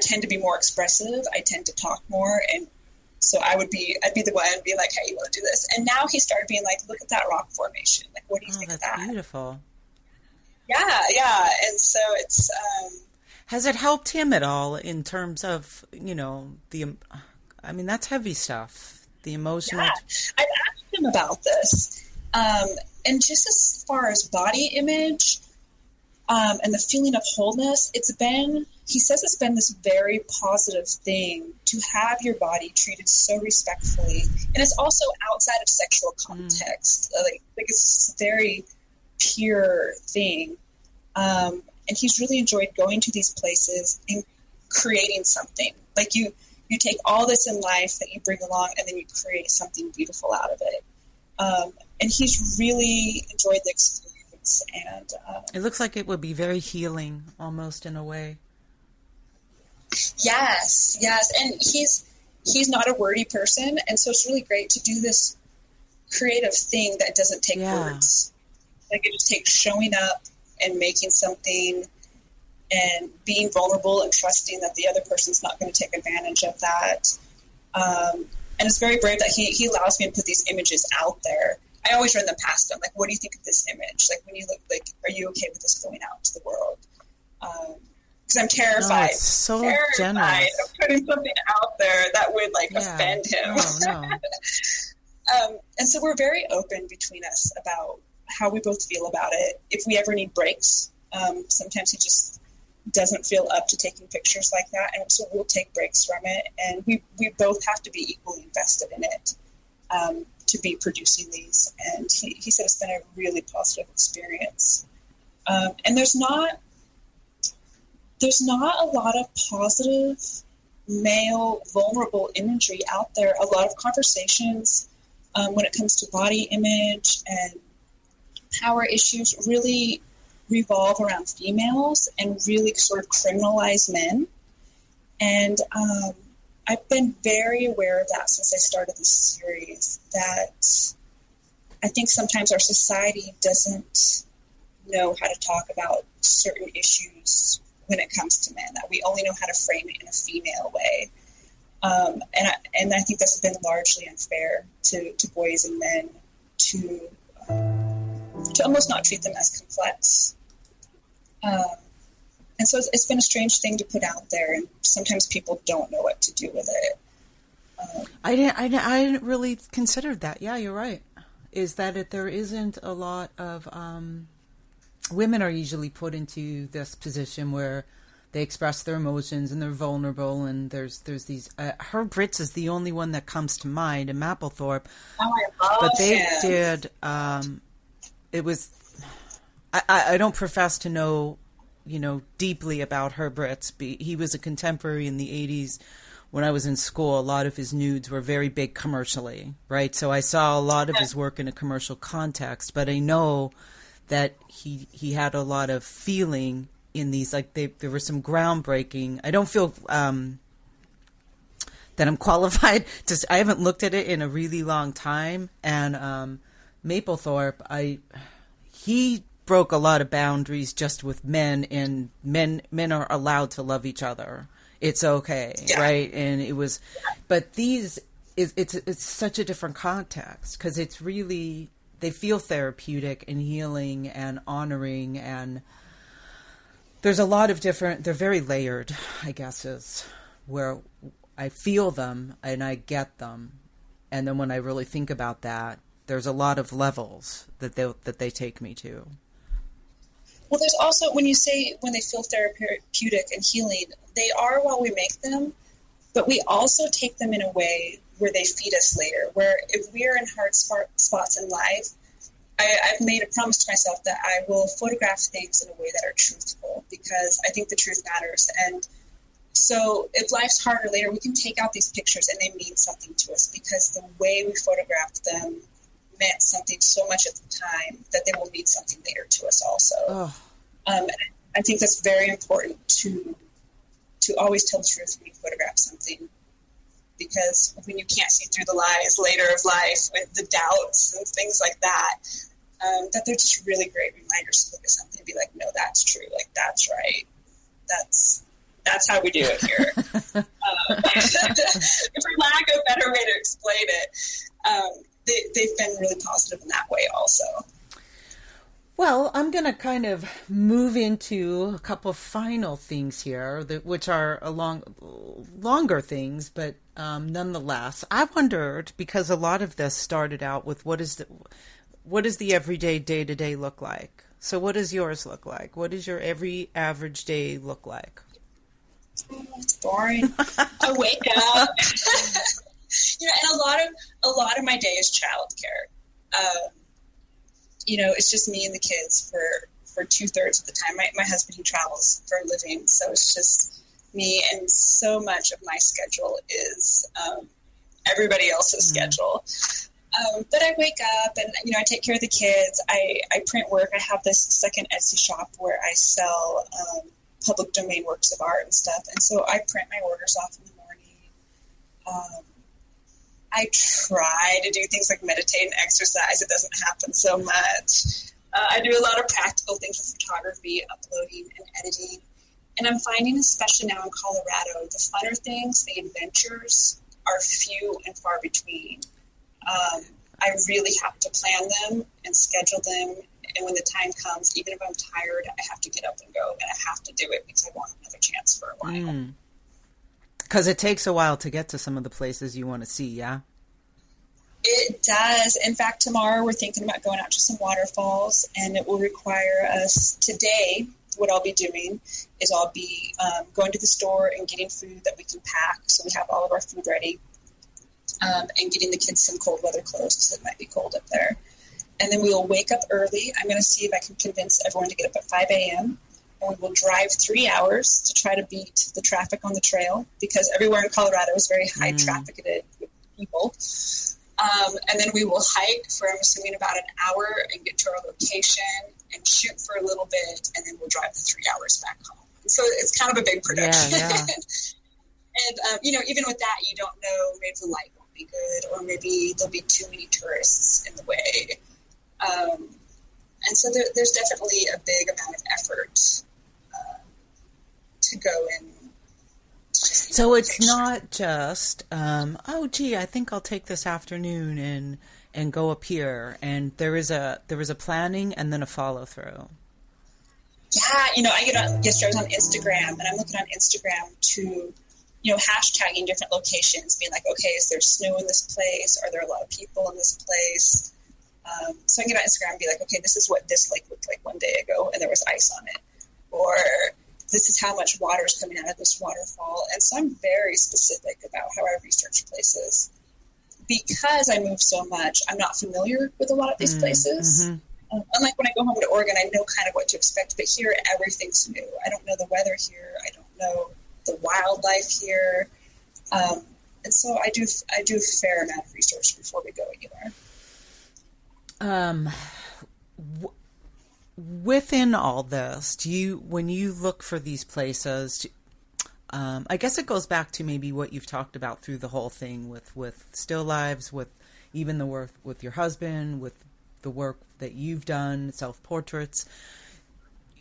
tend to be more expressive. I tend to talk more. And so I'd be the one being like, hey, you want to do this? And now he started being like, look at that rock formation. Like, what do you think of that? That's beautiful. Yeah. And so it's, has it helped him at all in terms of, that's heavy stuff. The emotional. Yeah, I've asked him about this. And just as far as body image and the feeling of wholeness, he says it's been this very positive thing to have your body treated so respectfully. And it's also outside of sexual context. Like it's this very pure thing. And he's really enjoyed going to these places and creating something. Like you take all this in life that you bring along, and then you create something beautiful out of it. And he's really enjoyed the experience. And it looks like it would be very healing, almost in a way. Yes. And he's not a wordy person, and so it's really great to do this creative thing that doesn't take words. Like it just takes showing up and making something and being vulnerable and trusting that the other person's not going to take advantage of that. And it's very brave that he allows me to put these images out there. I always run them past him. Like, what do you think of this image? Like, when you look, like, are you okay with this going out to the world? Because I'm terrified. No, it's so generous. Of putting something out there that would, offend him. No. And so we're very open between us about how we both feel about it. If we ever need breaks, sometimes he just doesn't feel up to taking pictures like that, and so we'll take breaks from it, and we both have to be equally invested in it to be producing these. And he said it's been a really positive experience, and there's not a lot of positive male vulnerable imagery out there. A lot of conversations when it comes to body image and power issues really revolve around females and really sort of criminalize men. And I've been very aware of that since I started this series, that I think sometimes our society doesn't know how to talk about certain issues when it comes to men, that we only know how to frame it in a female way. And I think that's been largely unfair to boys and men to almost not treat them as complex. And so it's been a strange thing to put out there, and sometimes people don't know what to do with it. I didn't really consider that. Yeah, you're right. Is that there isn't a lot of women are usually put into this position where they express their emotions and they're vulnerable, and there's these. Herb Ritts is the only one that comes to mind, and Mapplethorpe. Oh, I love but they him. did. It was. I don't profess to know, deeply about Herb Ritts. He was a contemporary in the 80s. When I was in school, a lot of his nudes were very big commercially, right? So I saw a lot of his work in a commercial context, but I know that he had a lot of feeling in these, like there was some groundbreaking. I don't feel that I'm qualified I haven't looked at it in a really long time. And Mapplethorpe, he broke a lot of boundaries just with men, and men are allowed to love each other. It's okay, right? And it was, but it's such a different context, because it's really, they feel therapeutic and healing and honoring, and there's a lot of different, they're very layered, I guess, is where I feel them and I get them. And then when I really think about that, there's a lot of levels that they take me to. Well, there's also, when you say when they feel therapeutic and healing, they are while we make them, but we also take them in a way where they feed us later, where if we're in hard spots in life, I've made a promise to myself that I will photograph things in a way that are truthful, because I think the truth matters. And so if life's harder later, we can take out these pictures and they mean something to us, because the way we photographed them meant something so much at the time that they will mean something later to us also. Oh. And I think that's very important to always tell the truth when you photograph something, because when you can't see through the lies later of life, with the doubts and things like that, that they're just really great reminders to look at something and be like, no, that's true. Like, that's right. That's how we do it here. For lack of a better way to explain it, they've been really positive in that way also. Well, I'm going to kind of move into a couple of final things here, which are longer things, but nonetheless, I wondered, because a lot of this started out with what is the everyday day-to-day look like? So what does yours look like? What does your every average day look like? It's boring. I wake up. And a lot of my day is childcare. It's just me and the kids for 2/3 of the time. My husband, he travels for a living, so it's just me, and so much of my schedule is everybody else's schedule. But I wake up and, I take care of the kids. I print work. I have this second Etsy shop where I sell public domain works of art and stuff. And so I print my orders off in the morning. I try to do things like meditate and exercise. It doesn't happen so much. I do a lot of practical things with photography, uploading and editing. And I'm finding, especially now in Colorado, the funner things, the adventures, are few and far between. I really have to plan them and schedule them. And when the time comes, even if I'm tired, I have to get up and go, and I have to do it because I want another chance for a while. Because it takes a while to get to some of the places you want to see, yeah? It does. In fact, tomorrow we're thinking about going out to some waterfalls, and it will require us today. What I'll be doing is I'll be going to the store and getting food that we can pack, so we have all of our food ready, and getting the kids some cold weather clothes because it might be cold up there. And then we will wake up early. I'm going to see if I can convince everyone to get up at 5 a.m., and we will drive 3 hours to try to beat the traffic on the trail, because everywhere in Colorado is very high trafficed with people. And then we will hike for, I'm assuming, about an hour and get to our location and shoot for a little bit, and then we'll drive the 3 hours back home. And so it's kind of a big production. Yeah. And, even with that, you don't know, maybe the light won't be good, or maybe there'll be too many tourists in the way. And so there's definitely a big amount of effort to go So it's not just, oh, gee, I think I'll take this afternoon and go up here. And there is a planning and then a follow through. Yeah, I get on, yesterday I was on Instagram, and I'm looking on Instagram to, hashtagging different locations, being like, okay, is there snow in this place? Are there a lot of people in this place? So I can get on Instagram and be like, okay, this is what this lake looked like one day ago, and there was ice on it. Or this is how much water is coming out of this waterfall. And so I'm very specific about how I research places. Because I move so much, I'm not familiar with a lot of these places. Mm-hmm. Unlike when I go home to Oregon, I know kind of what to expect. But here, everything's new. I don't know the weather here. I don't know the wildlife here. And so I do a fair amount of research before we go anywhere. Within all this, when you look for these places, I guess it goes back to maybe what you've talked about through the whole thing with still lives, with even the work with your husband, with the work that you've done, self-portraits.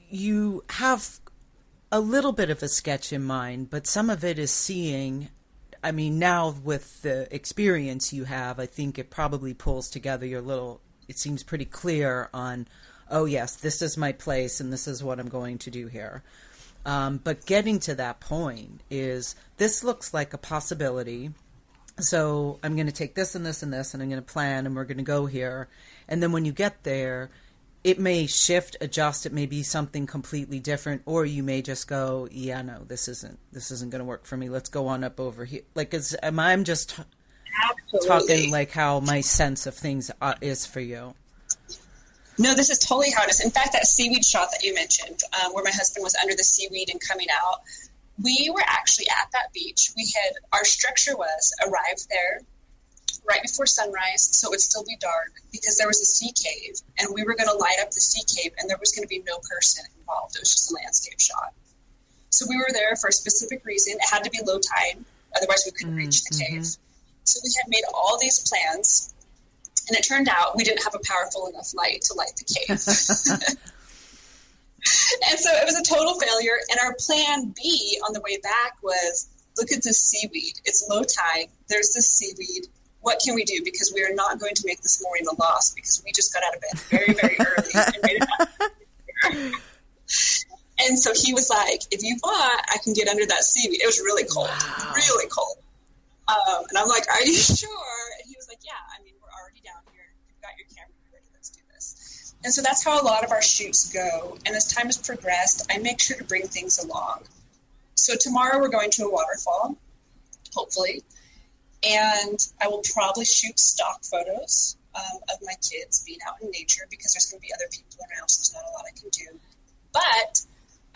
You have a little bit of a sketch in mind, but some of it is seeing. I mean, now with the experience you have, I think it probably pulls together it seems pretty clear on, oh yes, this is my place and this is what I'm going to do here. But getting to that point this looks like a possibility. So I'm going to take this and this and this, and I'm going to plan, and we're going to go here. And then when you get there, it may shift, adjust. It may be something completely different, or you may just go, yeah, no, this isn't going to work for me. Let's go on up over here. Like, I'm just talking like how my sense of things is for you. No, this is totally how it is. In fact, that seaweed shot that you mentioned, where my husband was under the seaweed and coming out, we were actually at that beach. Our structure was arrive there right before sunrise, so it would still be dark, because there was a sea cave, and we were going to light up the sea cave, and there was going to be no person involved. It was just a landscape shot. So we were there for a specific reason. It had to be low tide, otherwise we couldn't reach the cave. So we had made all these plans, and it turned out we didn't have a powerful enough light to light the cave. And so it was a total failure. And our plan B on the way back was, look at this seaweed. It's low tide. There's this seaweed. What can we do? Because we are not going to make this morning a loss, because we just got out of bed very, very early and made it happen. And so he was like, if you want, I can get under that seaweed. It was really cold, really cold. And I'm like, are you sure? And he was like, yeah, I mean, we're already down here. You've got your camera ready. Let's do this. And so that's how a lot of our shoots go. And as time has progressed, I make sure to bring things along. So tomorrow we're going to a waterfall, hopefully. And I will probably shoot stock photos of my kids being out in nature, because there's going to be other people around, so there's not a lot I can do. But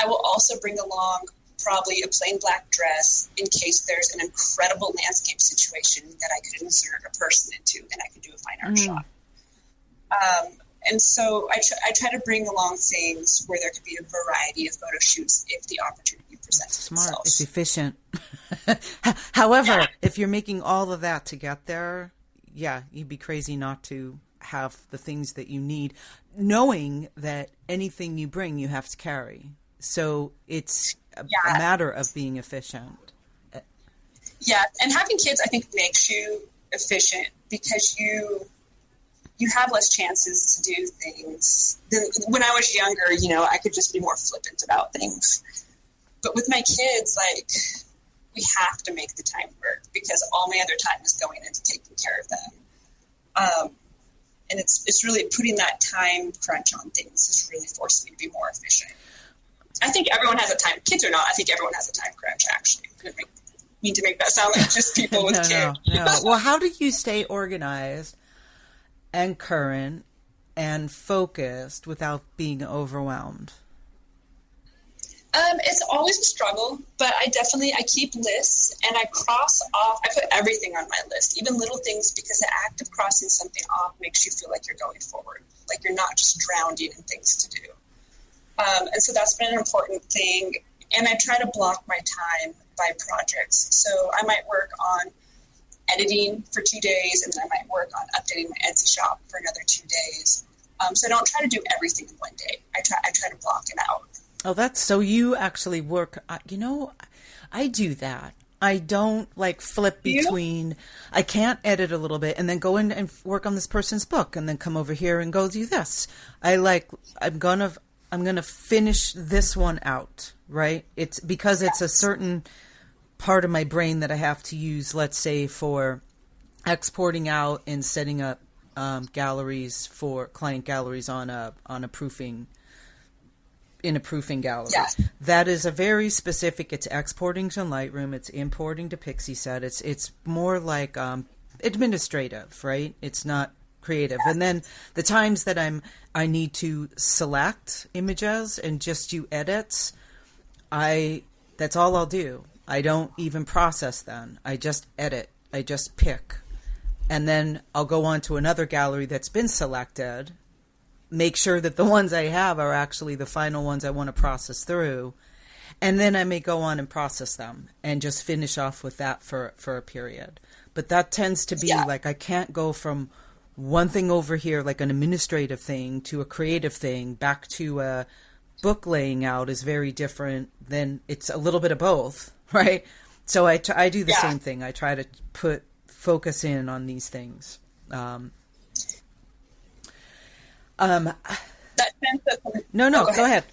I will also bring along probably a plain black dress in case there's an incredible landscape situation that I could insert a person into, and I could do a fine art shot. And so I try to bring along things where there could be a variety of photo shoots if the opportunity presents itself. Smart. It's efficient. However, if you're making all of that to get there, yeah, you'd be crazy not to have the things that you need, knowing that anything you bring, you have to carry. So it's a matter of being efficient. Yeah, and having kids, I think, makes you efficient, because you have less chances to do things. When I was younger, I could just be more flippant about things. But with my kids, we have to make the time work, because all my other time is going into taking care of them. And it's really putting that time crunch on things is really forcing me to be more efficient. I think everyone has a time, kids or not, I think everyone has a time crunch, actually. I didn't mean to make that sound like just people with kids. No. Well, how do you stay organized and current and focused without being overwhelmed? It's always a struggle, but I keep lists, and I cross off. I put everything on my list, even little things, because the act of crossing something off makes you feel like you're going forward, like you're not just drowning in things to do. And so that's been an important thing. And I try to block my time by projects. So I might work on editing for 2 days, and then I might work on updating my Etsy shop for another 2 days. So I don't try to do everything in one day. I try to block it out. Oh, so you actually work, I do that. I don't like flip between, I can't edit a little bit and then go in and work on this person's book and then come over here and go do this. I'm going to finish this one out, right? It's because it's a certain part of my brain that I have to use, let's say, for exporting out and setting up galleries for client galleries on a proofing in a proofing gallery. Yes. That is a very specific, it's exporting to Lightroom, it's importing to Pixieset. It's more like administrative, right? It's not creative. And then the times that I need to select images and just do edits, that's all I'll do. I don't even process then. I just edit. I just pick. And then I'll go on to another gallery that's been selected, make sure that the ones I have are actually the final ones I want to process through. And then I may go on and process them and just finish off with that for a period. But that tends to be like, I can't go from one thing over here, like an administrative thing, to a creative thing, back to a book laying out is very different. Then it's a little bit of both, right? So I do the same thing. I try to focus in on these things. That sense of Go ahead.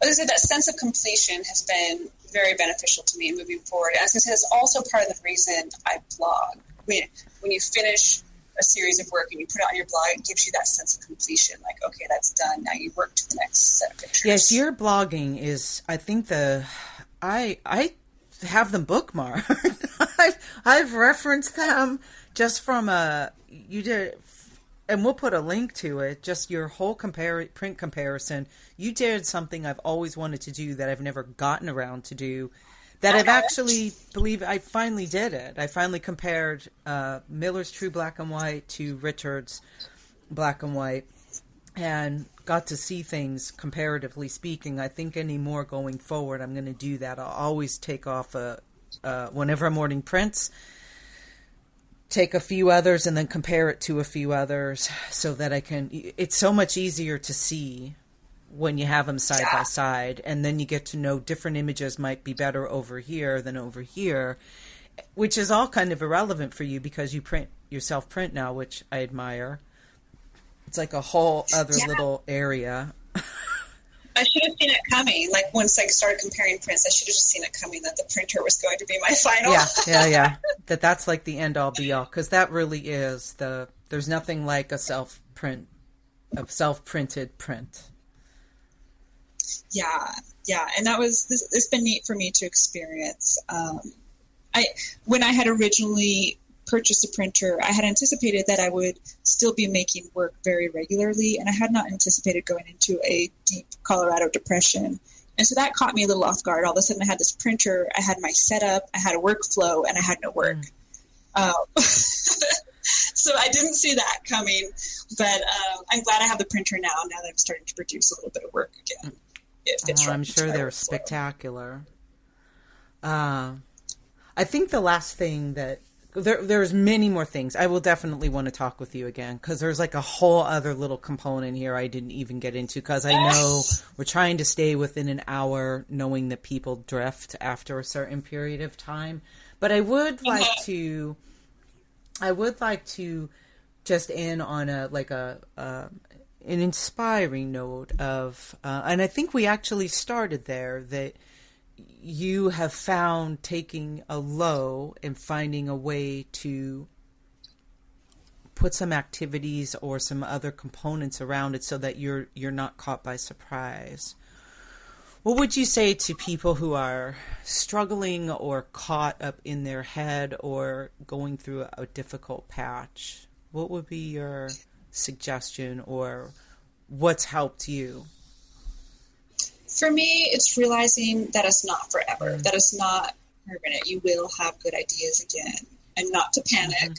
I was going to say that sense of completion has been very beneficial to me moving forward. And I was going to say that's also part of the reason I blog. When you finish a series of work and you put it on your blog, it gives you that sense of completion. Like, okay, that's done. Now you work to the next set of pictures. Yes, your blogging is, I think I have them bookmarked. I've referenced them just from you did, and we'll put a link to it, just your whole print comparison. You did something I've always wanted to do that I've never gotten around to do, that I've actually believe I finally did it. I finally compared Miller's True Black and White to Richard's Black and White and got to see things comparatively speaking. I think any more going forward, I'm going to do that. I'll always take off whenever I'm ordering prints, take a few others and then compare it to a few others so that I can, it's so much easier to see when you have them side by side, and then you get to know different images might be better over here than over here, which is all kind of irrelevant for you because you self-print now, which I admire. It's like a whole other little area. I should have seen it coming. Like once I started comparing prints, I should have just seen it coming that the printer was going to be my final. Yeah. That's like the end all be all, because that really is there's nothing like a self-printed print. Yeah. And that it's been neat for me to experience. When I had originally purchased a printer, I had anticipated that I would still be making work very regularly, and I had not anticipated going into a deep Colorado depression. And so that caught me a little off guard. All of a sudden I had this printer, I had my setup, I had a workflow, and I had no work. So I didn't see that coming, but I'm glad I have the printer now that I'm starting to produce a little bit of work again. I'm sure they're spectacular. I think the last thing that there's many more things. I will definitely want to talk with you again because there's like a whole other little component here I didn't even get into because I know we're trying to stay within an hour, knowing that people drift after a certain period of time. But I would like to just end on an inspiring note of, and I think we actually started there, that you have found taking a low and finding a way to put some activities or some other components around it so that you're not caught by surprise. What would you say to people who are struggling or caught up in their head or going through a difficult patch? What would be your suggestion or what's helped you? For me, it's realizing that it's not forever, that it's not permanent. You will have good ideas again, and not to panic.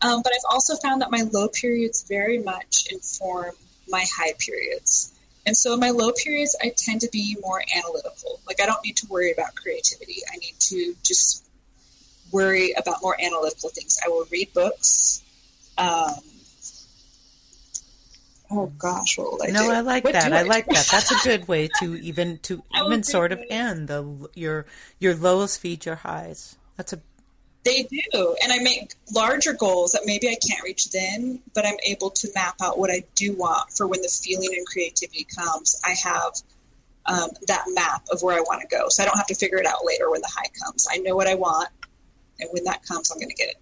But I've also found that my low periods very much inform my high periods. And so in my low periods, I tend to be more analytical. Like I don't need to worry about creativity. I need to just worry about more analytical things. I will read books. Oh gosh, what will I do? No, I like What that. do I do? like that. That's a good way to even sort of end your lows feed your highs. They do. And I make larger goals that maybe I can't reach then, but I'm able to map out what I do want for when the feeling and creativity comes. I have that map of where I want to go. So I don't have to figure it out later when the high comes. I know what I want, and when that comes, I'm going to get it.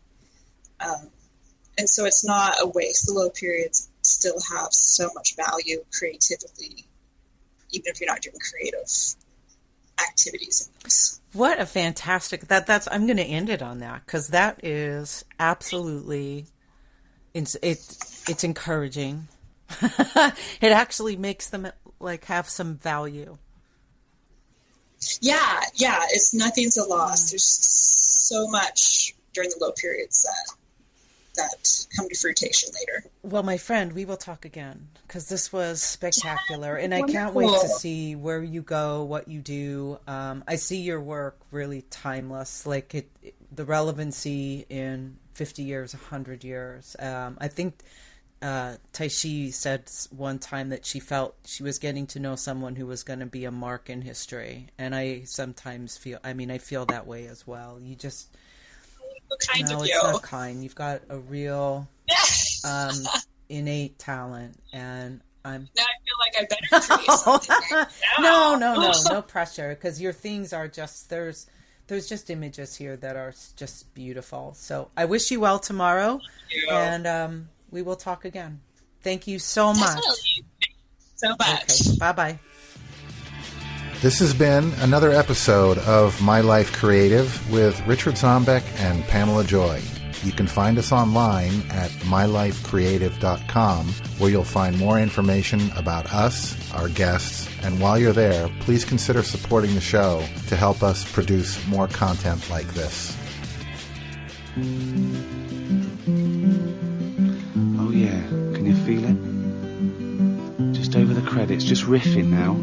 And so it's not a waste. The low periods still have so much value creatively, even if you're not doing creative activities in this. What a fantastic that's I'm going to end it on that, because that is absolutely it's encouraging. It actually makes them like have some value. Yeah, it's nothing's a loss. There's so much during the low periods that come to fruition later. Well, my friend, we will talk again, because this was spectacular, and I can't wait to see where you go, what you do. I see your work really timeless, like the relevancy in 50 years, 100 years. I think Taishi said one time that she felt she was getting to know someone who was going to be a mark in history, and I sometimes feel that way as well. You just... Kind no, of it's you. not kind. You've got a real innate talent, and I'm... Now I feel like I better create something right now. No pressure, because your things are just... There's just images here that are just beautiful. So I wish you well tomorrow, and we will talk again. Thank you so much. Definitely. So much. Okay, bye-bye. This has been another episode of My Life Creative with Richard Zombeck and Pamela Joy. You can find us online at MyLifeCreative.com, where you'll find more information about us, our guests, and while you're there, please consider supporting the show to help us produce more content like this. Oh yeah, can you feel it? Just over the credits, just riffing now.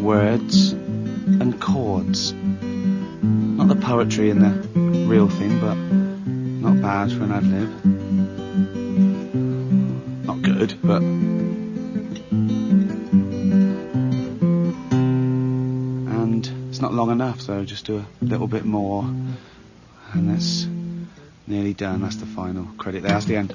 Words and chords. Not the poetry and the real thing, but not bad for an ad-lib. Not good, but... And it's not long enough, so just do a little bit more. And that's nearly done. That's the final credit there. That's the end.